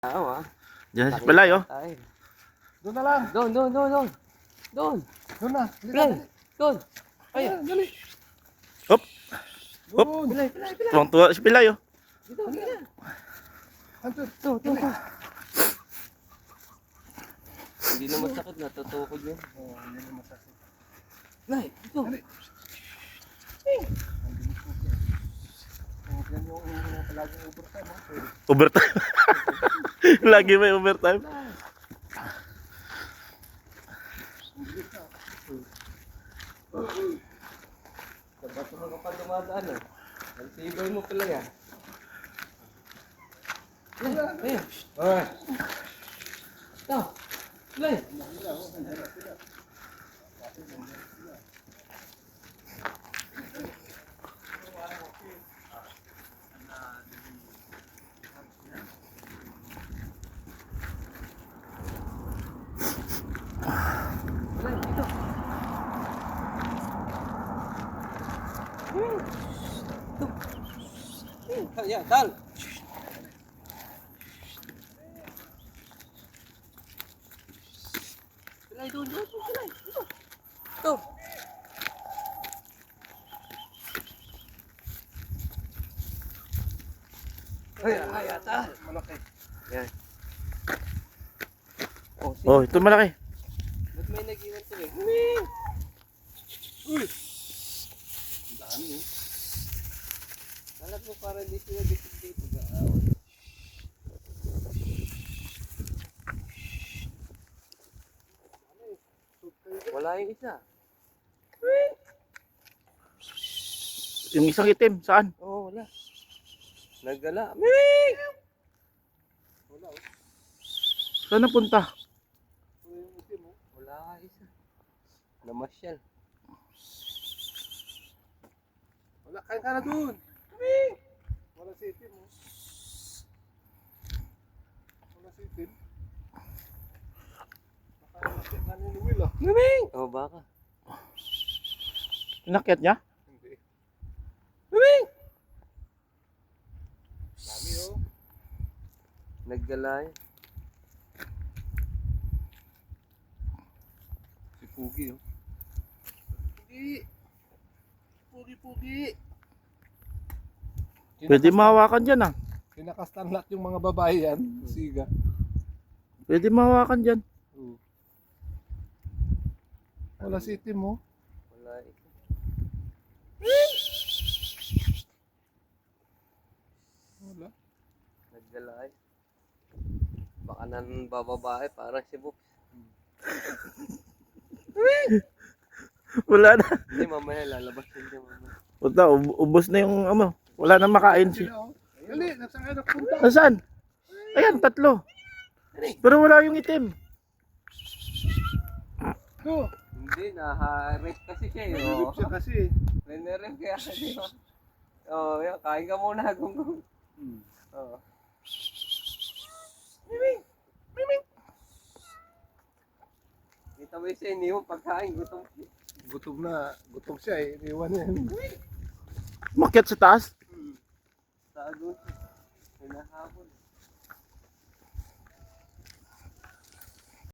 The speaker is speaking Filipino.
Oo Diyan si Palay, oh. Doon na lang. Doon. Doon na. Pilay. Doon. Ay, Dali. Hop. Hop. Doon. Pilay. Tuwang-tuwa si Palay, oh. Dito. Anto. Tuh. Hindi na masakit, natutukod yun. Oh, hindi na masakit. Nay, dito. Dali. Oh, yan yung palaging overtime, ha? Pwede. Overtime. Lagi may overtime. Sa bato mo pa dumadaan, eh. Ang tibay mo pala yan. Ay. Ay. Ito. Pilay. Ya, tal. Pilay, doon, pilay. Ito. Ay, ata. Malaki. Yan. Oh, Oh, ito malaki. ba't may nag-iwan sila? Huwing! Uy. Ang dami, eh. Alam mo, parang hindi sila dito. Wala yung isa. Yung isang itim, saan? Oo, wala. Naggala. Huwing! Wala, oh. Saan napunta? Wala nga isa. Namasyal. Wala, kain ka na doon. Wala si itim, oh. Wala si itim. Nakakakit na ni Will, ah. Huwing! Oh, baka. Inakyat niya? Hindi. Huwing! Dami, oh. Naggala yun. Si Pugi, oh. Pugi. Pugi. Pwede mahawakan dyan, ah. Kinakastan lahat yung mga babae yan. Siga. Pwede mahawakan dyan. Wala si itim, oh. Wala isa. Wala. Naggala yun. Baka nang bababae, parang si Bob. Wala na. Hindi, mamaya lalabas yun siya mamaya. Puta, ubos na yung ano. Wala na makain siya. Sila, oh. Dali, nasaan kayo nagpunta? Nasaan? Ayan, 3. Pero wala yung itim. Go. Hindi, naharip kasi siya eh. Nalilip siya kasi. Rinerip kaya kasi. Oo, yan, kain ka muna. Gunggong. Oo. Miming! Kita mo siya, hindi mo pagkain, gutom siya. Gutom siya eh. Iniwan niya. Makyat sa taas. Tago siya. Hinahabol.